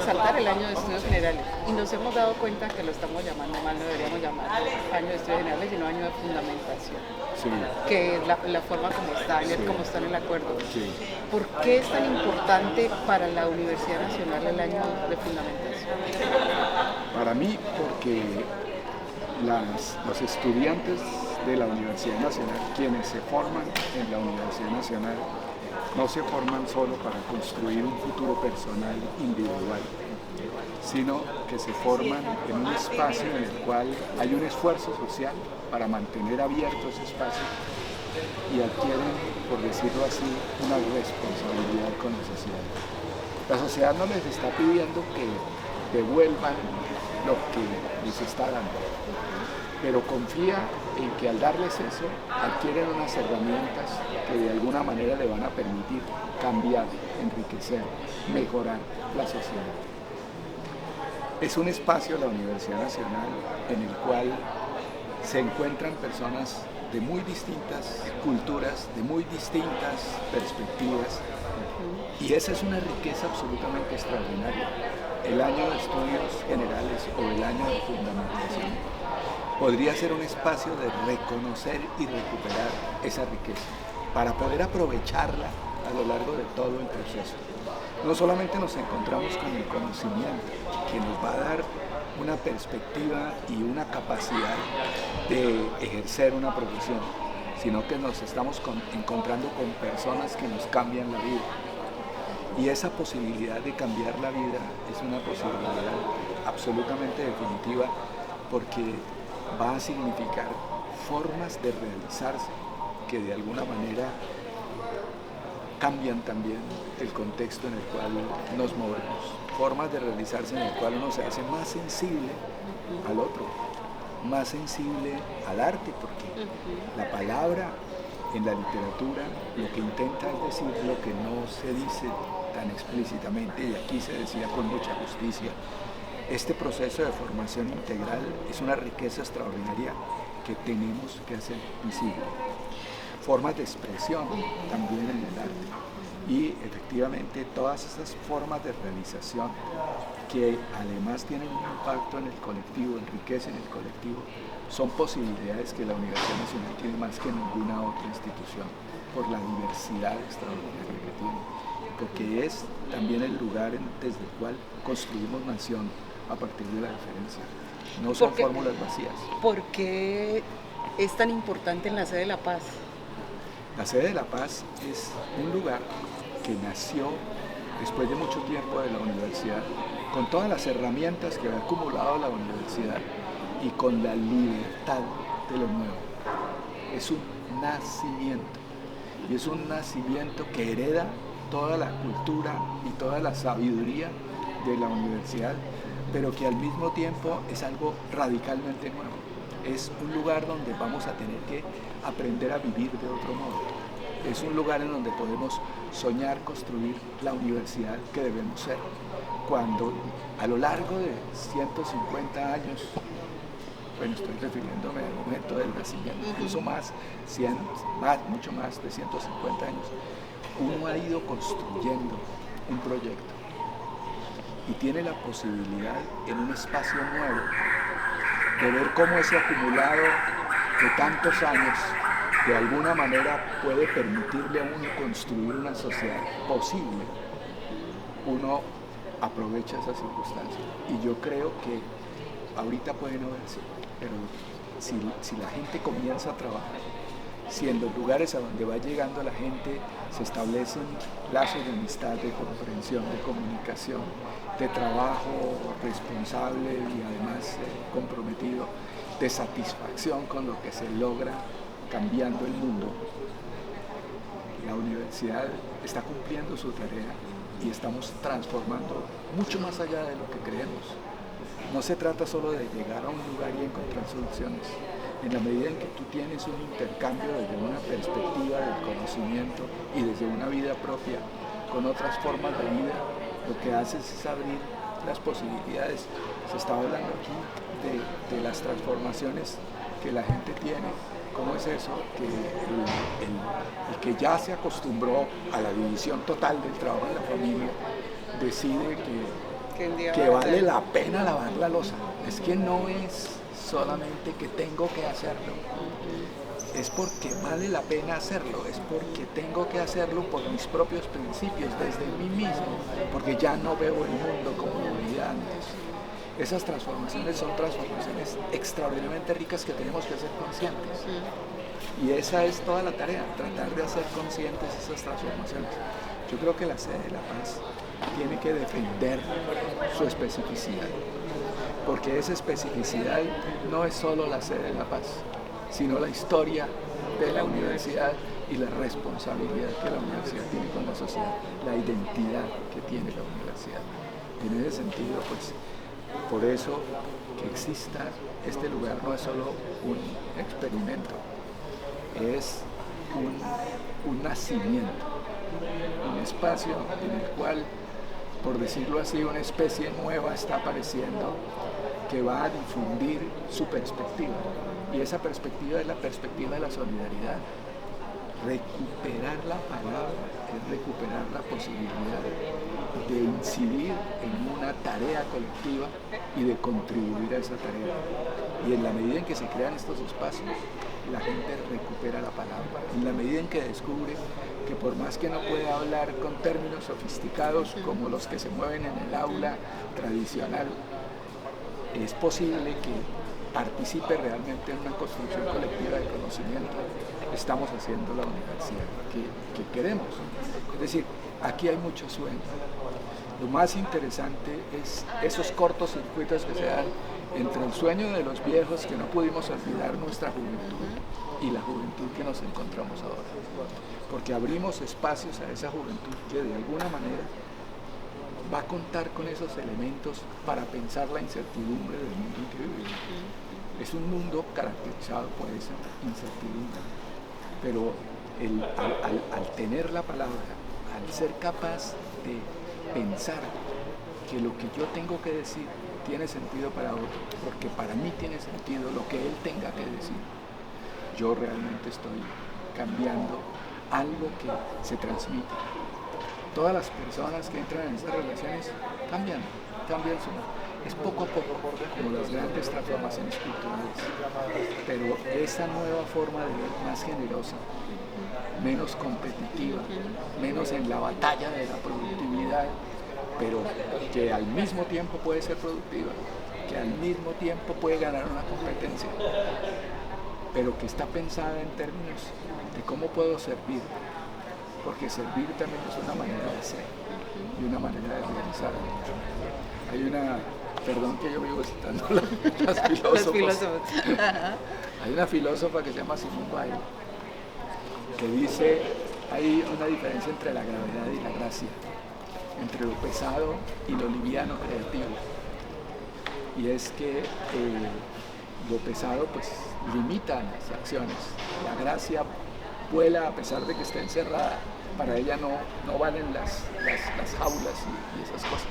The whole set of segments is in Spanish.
resaltar el año de estudios generales y nos hemos dado cuenta que lo estamos llamando mal, no deberíamos llamarlo año de estudios generales, sino año de fundamentación, Sí, que es la forma como está, sí, como está en el acuerdo. sí. ¿Por qué es tan importante para la Universidad Nacional el año de fundamentación? Para mí, porque los estudiantes de la Universidad Nacional, quienes se forman en la Universidad Nacional, no se forman solo para construir un futuro personal individual, sino que se forman en un espacio en el cual hay un esfuerzo social para mantener abierto ese espacio y adquieren, por decirlo así, una responsabilidad con la sociedad. La sociedad no les está pidiendo que devuelvan lo que les está dando, pero confía en que al darles eso adquieren unas herramientas que de alguna manera le van a permitir cambiar, enriquecer, mejorar la sociedad. Es un espacio, la Universidad Nacional, en el cual se encuentran personas de muy distintas culturas, de muy distintas perspectivas, y esa es una riqueza absolutamente extraordinaria. El año de estudios generales o el año de fundamentación podría ser un espacio de reconocer y recuperar esa riqueza para poder aprovecharla a lo largo de todo el proceso. No solamente nos encontramos con el conocimiento, que nos va a dar una perspectiva y una capacidad de ejercer una profesión, sino que nos estamos encontrando con personas que nos cambian la vida. Y esa posibilidad de cambiar la vida es una posibilidad absolutamente definitiva, porque va a significar formas de realizarse que de alguna manera cambian también el contexto en el cual nos movemos, formas de realizarse en el cual uno se hace más sensible al otro, más sensible al arte, porque la palabra en la literatura lo que intenta es decir lo que no se dice tan explícitamente, y aquí se decía con mucha justicia. Este proceso de formación integral es una riqueza extraordinaria que tenemos que hacer visible. Formas de expresión también en el arte, y efectivamente todas esas formas de realización que además tienen un impacto en el colectivo, enriquecen el colectivo, son posibilidades que la Universidad Nacional tiene más que ninguna otra institución, por la diversidad extraordinaria que tiene, porque es también el lugar desde el cual construimos nación a partir de la diferencia. No son fórmulas vacías. ¿Por qué es tan importante en la sede de La Paz? La sede de La Paz es un lugar que nació después de mucho tiempo de la universidad, con todas las herramientas que ha acumulado la universidad y con la libertad de lo nuevo. Es un nacimiento, y es un nacimiento que hereda toda la cultura y toda la sabiduría de la universidad, pero que al mismo tiempo es algo radicalmente nuevo. Es un lugar donde vamos a tener que aprender a vivir de otro modo. Es un lugar en donde podemos soñar construir la universidad que debemos ser, cuando a lo largo de 150 años, bueno, estoy refiriéndome al momento del nacimiento, incluso mucho más de 150 años, uno ha ido construyendo un proyecto y tiene la posibilidad en un espacio nuevo de ver cómo ese acumulado de tantos años de alguna manera puede permitirle a uno construir una sociedad posible. Uno aprovecha esa circunstancia, y yo creo que ahorita puede no verse, pero si la gente comienza a trabajar, si en los lugares a donde va llegando la gente se establecen lazos de amistad, de comprensión, de comunicación, de trabajo responsable y además comprometido, de satisfacción con lo que se logra cambiando el mundo, la universidad está cumpliendo su tarea y estamos transformando mucho más allá de lo que creemos. No se trata solo de llegar a un lugar y encontrar soluciones. En la medida en que tú tienes un intercambio desde una perspectiva del conocimiento y desde una vida propia con otras formas de vida, lo que haces es abrir las posibilidades. Se está hablando aquí de las transformaciones que la gente tiene. ¿Cómo es eso? Que el que ya se acostumbró a la división total del trabajo en la familia decide que Que un día que va a vale ser. la pena lavar la loza. Es que no es solamente que tengo que hacerlo, es porque vale la pena hacerlo, es porque tengo que hacerlo por mis propios principios, desde mí mismo, porque ya no veo el mundo como lo veía antes. Esas transformaciones son transformaciones extraordinariamente ricas que tenemos que ser conscientes. Y esa es toda la tarea, tratar de hacer conscientes esas transformaciones. Yo creo que la sede de la paz tiene que defender su especificidad, porque esa especificidad no es solo la sede de la paz, sino la historia de la universidad y la responsabilidad que la universidad tiene con la sociedad, la identidad que tiene la universidad. En ese sentido, pues, por eso que exista este lugar no es solo un experimento, es un nacimiento, un espacio en el cual, por decirlo así, una especie nueva está apareciendo que va a difundir su perspectiva. Y esa perspectiva es la perspectiva de la solidaridad. Recuperar la palabra es recuperar la posibilidad de incidir en una tarea colectiva y de contribuir a esa tarea. Y en la medida en que se crean estos espacios, la gente recupera la palabra. En la medida en que descubre que por más que no pueda hablar con términos sofisticados como los que se mueven en el aula tradicional, es posible que participe realmente en una construcción colectiva de conocimiento. Estamos haciendo la universidad que queremos. Es decir, aquí hay mucho sueño. Lo más interesante es esos cortocircuitos que se dan entre el sueño de los viejos, que no pudimos olvidar nuestra juventud, y la juventud que nos encontramos ahora. Porque abrimos espacios a esa juventud que de alguna manera va a contar con esos elementos para pensar la incertidumbre del mundo en que vivimos. Es un mundo caracterizado por esa incertidumbre, pero al tener la palabra, al ser capaz de pensar que lo que yo tengo que decir tiene sentido para otro, porque para mí tiene sentido lo que él tenga que decir, yo realmente estoy cambiando algo que se transmite. Todas las personas que entran en esas relaciones cambian es poco a poco, como las grandes transformaciones culturales, pero esa nueva forma de ver más generosa, menos competitiva, menos en la batalla de la productividad, pero que al mismo tiempo puede ser productiva, que al mismo tiempo puede ganar una competencia, pero que está pensada en términos de cómo puedo servir, porque servir también es una manera de ser y una manera de realizar. Hay una, perdón que yo vivo citando las filósofos. Hay una filósofa que se llama Simone Weil, que dice, hay una diferencia entre la gravedad y la gracia, entre lo pesado y lo liviano creativo. Y es que lo pesado pues limita las acciones, la gracia vuela a pesar de que está encerrada, para ella no valen las jaulas y esas cosas.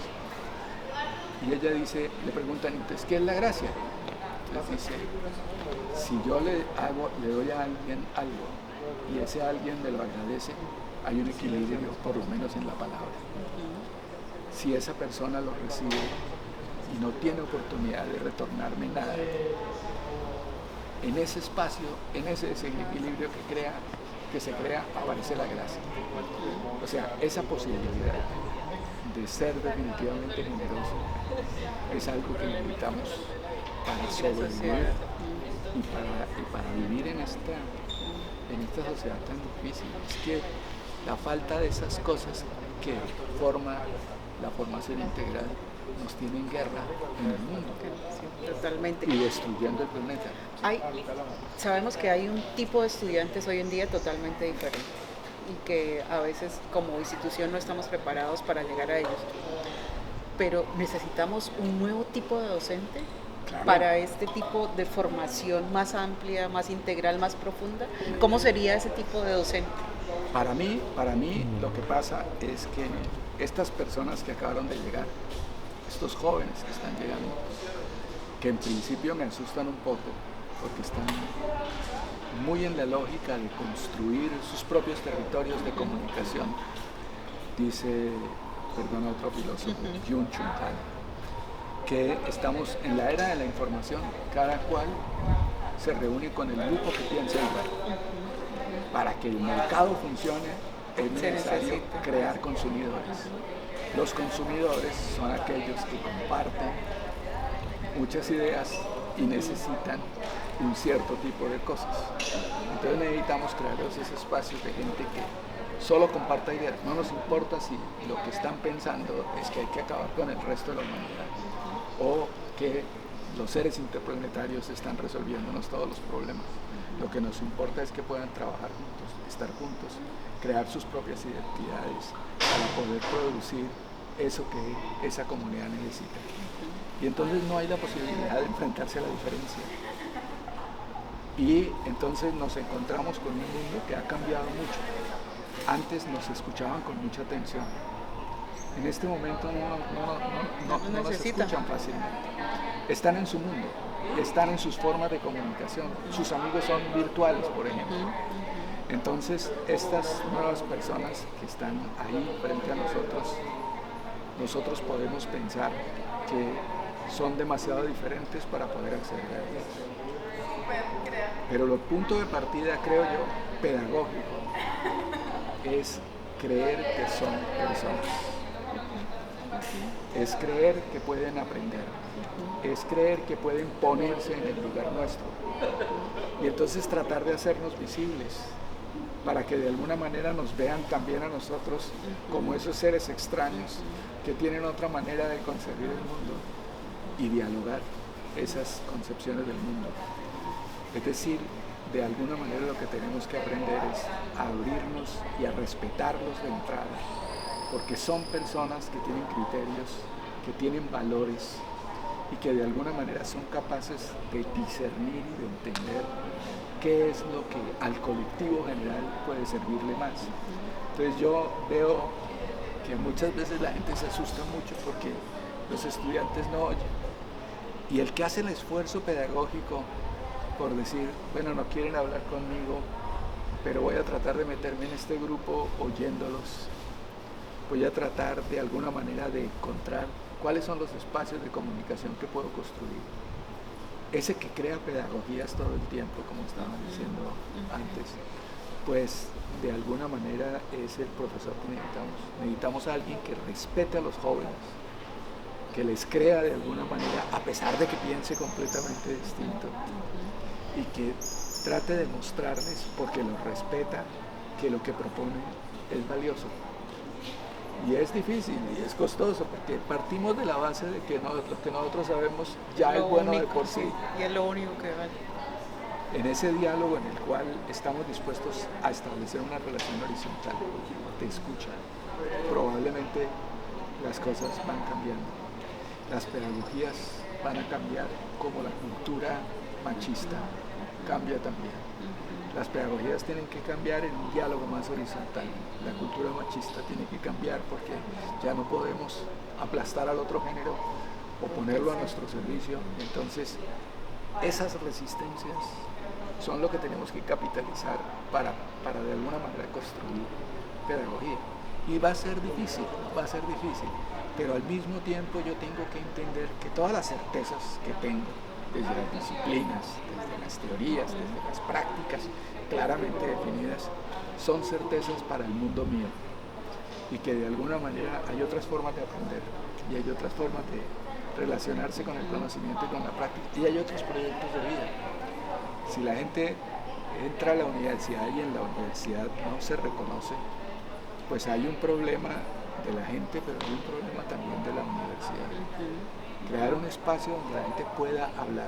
Y ella dice, le preguntan, entonces, ¿qué es la gracia? Entonces dice, si yo le doy a alguien algo y ese alguien me lo agradece, hay un equilibrio, por lo menos en la palabra. Si esa persona lo recibe y no tiene oportunidad de retornarme nada, en ese espacio, en ese desequilibrio que se crea, aparece la gracia. O sea, esa posibilidad de ser definitivamente generoso es algo que necesitamos para sobrevivir y para vivir en esta sociedad tan difícil. Es que la falta de esas cosas que forma la formación integral nos tiene en guerra en el mundo. Sí, totalmente. Y destruyendo el planeta. Sabemos que hay un tipo de estudiantes hoy en día totalmente diferente y que a veces como institución no estamos preparados para llegar a ellos. Pero necesitamos un nuevo tipo de docente. Claro. Para este tipo de formación más amplia, más integral, más profunda. ¿Cómo sería ese tipo de docente? Para mí lo que pasa es que estas personas que acabaron de llegar, estos jóvenes que están llegando, que en principio me asustan un poco porque están muy en la lógica de construir sus propios territorios de comunicación, dice, perdón, otro filósofo, Byung-Chul Han, que estamos en la era de la información, cada cual se reúne con el grupo que piensa igual. Para que el mercado funcione es necesario crear consumidores. Los consumidores son aquellos que comparten muchas ideas y necesitan un cierto tipo de cosas. Entonces necesitamos crear esos espacios de gente que solo comparta ideas. No nos importa si lo que están pensando es que hay que acabar con el resto de la humanidad o que los seres interplanetarios están resolviéndonos todos los problemas. Lo que nos importa es que puedan trabajar juntos, estar juntos, crear sus propias identidades para poder producir eso que esa comunidad necesita. Y entonces no hay la posibilidad de enfrentarse a la diferencia. Y entonces nos encontramos con un mundo que ha cambiado mucho. Antes nos escuchaban con mucha atención. En este momento no nos escuchan fácilmente. Están en su mundo, están en sus formas de comunicación. Sus amigos son virtuales, por ejemplo. Entonces, estas nuevas personas que están ahí frente a nosotros podemos pensar que son demasiado diferentes para poder acceder a ellos. Pero el punto de partida, creo yo, pedagógico, es creer que son personas. Es creer que pueden aprender. Es creer que pueden ponerse en el lugar nuestro. Y entonces tratar de hacernos visibles para que de alguna manera nos vean también a nosotros como esos seres extraños que tienen otra manera de concebir el mundo y dialogar esas concepciones del mundo. Es decir, de alguna manera lo que tenemos que aprender es a abrirnos y a respetarlos de entrada, porque son personas que tienen criterios, que tienen valores y que de alguna manera son capaces de discernir y de entender qué es lo que al colectivo general puede servirle más. Entonces yo veo que muchas veces la gente se asusta mucho porque los estudiantes no oyen. Y el que hace el esfuerzo pedagógico por decir, bueno, no quieren hablar conmigo, pero voy a tratar de meterme en este grupo oyéndolos, voy a tratar de alguna manera de encontrar cuáles son los espacios de comunicación que puedo construir. Ese que crea pedagogías todo el tiempo, como estaban diciendo antes, pues de alguna manera es el profesor que necesitamos. Necesitamos a alguien que respete a los jóvenes, que les crea de alguna manera, a pesar de que piense completamente distinto, y que trate de mostrarles, porque los respeta, que lo que propone es valioso. Y es difícil y es costoso, porque partimos de la base de que lo que nosotros sabemos ya es bueno de por sí. Y es lo único que vale. En ese diálogo en el cual estamos dispuestos a establecer una relación horizontal de escucha, probablemente las cosas van cambiando. Las pedagogías van a cambiar, como la cultura machista cambia también. Las pedagogías tienen que cambiar en un diálogo más horizontal. La cultura machista tiene que cambiar porque ya no podemos aplastar al otro género o ponerlo a nuestro servicio. Entonces, esas resistencias son lo que tenemos que capitalizar para de alguna manera construir pedagogía. Y va a ser difícil, pero al mismo tiempo yo tengo que entender que todas las certezas que tengo, desde las disciplinas, desde las teorías, desde las prácticas claramente definidas, son certezas para el mundo mío, y que de alguna manera hay otras formas de aprender y hay otras formas de relacionarse con el conocimiento y con la práctica, y hay otros proyectos de vida. Si la gente entra a la universidad y en la universidad no se reconoce, pues hay un problema de la gente, pero hay un problema también de la universidad. Crear un espacio donde la gente pueda hablar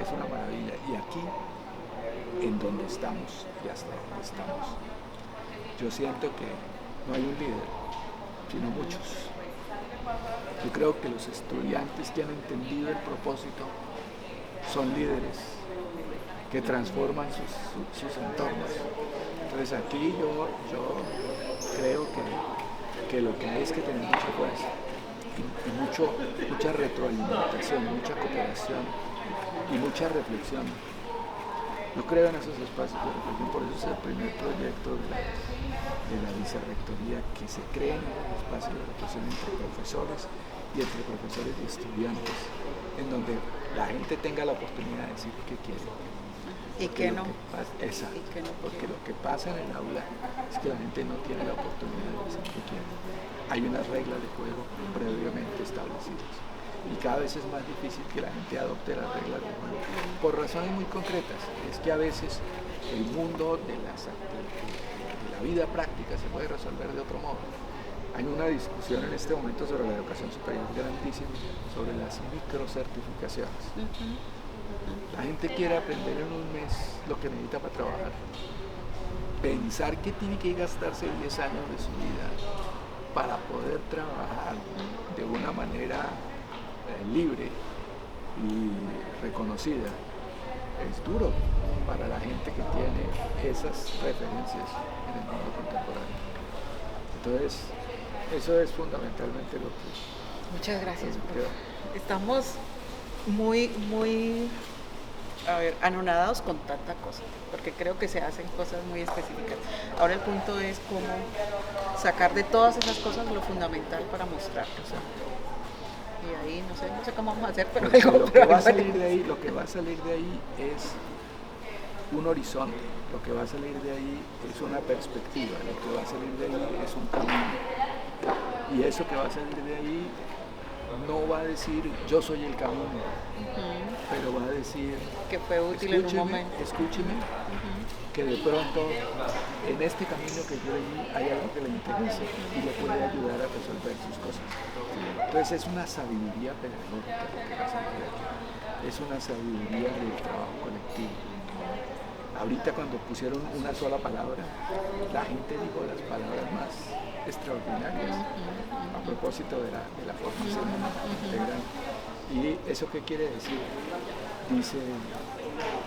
es una maravilla. Y aquí, en donde estamos y hasta donde estamos, yo siento que no hay un líder, sino muchos. Yo creo que los estudiantes que han entendido el propósito son líderes que transforman sus entornos. Entonces aquí yo creo que lo que hay es que tener mucha fuerza y mucha retroalimentación, mucha cooperación y mucha reflexión. Yo creo en esos espacios de reflexión, por eso es el primer proyecto de la vicerrectoría, que se creen espacios de reflexión entre profesores y entre profesores y estudiantes, en donde la gente tenga la oportunidad de decir qué quiere. Y que no. Exacto, Y que no, porque lo que pasa en el aula es que la gente no tiene la oportunidad de decir qué quiere. Hay unas reglas de juego previamente establecidas y cada vez es más difícil que la gente adopte las reglas de juego por razones muy concretas. Es que a veces el mundo de la vida práctica se puede resolver de otro modo. Hay una discusión en este momento sobre la educación superior grandísima, sobre las microcertificaciones. La gente quiere aprender en un mes lo que necesita para trabajar. Pensar que tiene que gastarse 10 años de su vida para poder trabajar de una manera libre y reconocida es duro para la gente que tiene esas referencias en el mundo contemporáneo. Entonces, eso es fundamentalmente lo que... Muchas gracias. Estamos muy, muy, anonadados con tanta cosa, porque creo que se hacen cosas muy específicas. Ahora el punto es cómo sacar de todas esas cosas lo fundamental para mostrarlo. Y ahí no sé cómo vamos a hacer, pero algo, lo que va a salir de ahí es un horizonte, lo que va a salir de ahí es una perspectiva, lo que va a salir de ahí es un camino. Y eso que va a salir de ahí no va a decir yo soy el camino, pero va a decir que fue útil en un momento. Escúcheme, que de pronto en este camino que yo leí hay algo que le interesa y le puede ayudar a resolver sus cosas. Entonces es una sabiduría pedagógica lo que pasa aquí. Es una sabiduría del trabajo colectivo. Ahorita cuando pusieron una sola palabra, la gente dijo las palabras más extraordinarias a propósito de la formación integral. ¿Y eso qué quiere decir? Dice,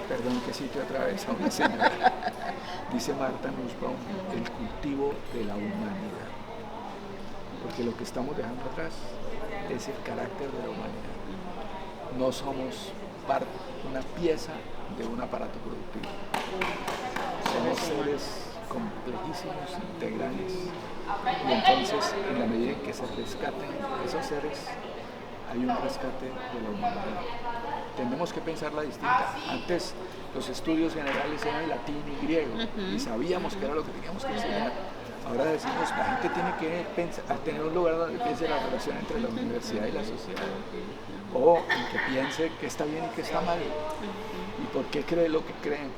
perdón que cite otra vez a una señora, dice Martha Nussbaum, el cultivo de la humanidad. Porque lo que estamos dejando atrás es el carácter de la humanidad. No somos una pieza de un aparato productivo. Somos seres complejísimos, integrales, y entonces en la medida en que se rescaten esos seres, hay un rescate de la humanidad. Tenemos que pensarla distinta. Antes los estudios generales eran latín y griego y sabíamos que era lo que teníamos que enseñar. Ahora decimos, la gente tiene que tener un lugar donde piense la relación entre la universidad y la sociedad, o en que piense qué está bien y qué está mal, y por qué cree lo que creen.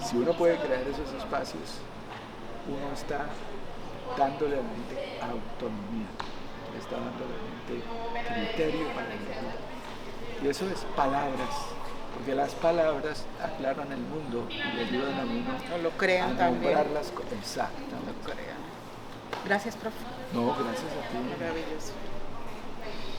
Si uno puede crear esos espacios, uno está dándole a la gente autonomía, le está dando a la gente criterio para elegir. Y eso es palabras, porque las palabras aclaran el mundo y le ayudan a uno o lo crean a nombrar también. las cosas. Exactamente. Lo crean. Gracias, profe. No, gracias a ti. Maravilloso.